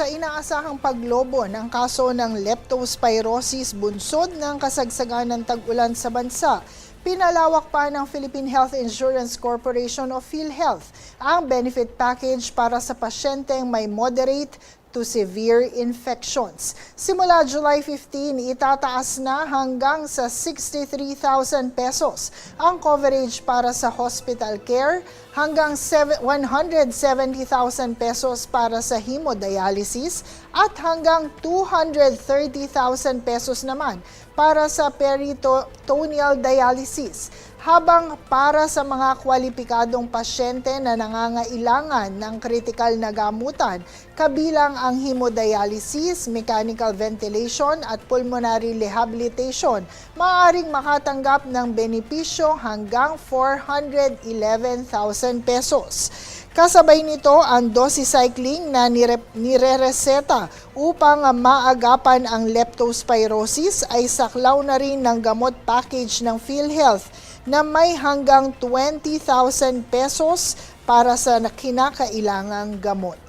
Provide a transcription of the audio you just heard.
sa inaasahang paglobo ng kaso ng leptospirosis bunsod ng kasagsagan ng tag-ulan sa bansa, pinalawak pa ng Philippine Health Insurance Corporation o PhilHealth ang benefit package para sa pasyenteng may moderate to severe infections. Simula July 15, itataas na hanggang sa 63,000 pesos ang coverage para sa hospital care, hanggang 170,000 pesos para sa hemodialysis at hanggang 230,000 pesos naman para sa peritoneal dialysis. Habang para sa mga kwalipikadong pasyente na nangangailangan ng kritikal na gamutan, kabilang ang hemodialysis, mechanical ventilation at pulmonary rehabilitation, maaaring makatanggap ng benepisyo hanggang 411,000 pesos. Kasabay nito ang doxycycline na nirereseta upang maagapan ang leptospirosis ay saklaw na rin ng gamot package ng PhilHealth na may hanggang 20,000 pesos para sa kinakailangang gamot.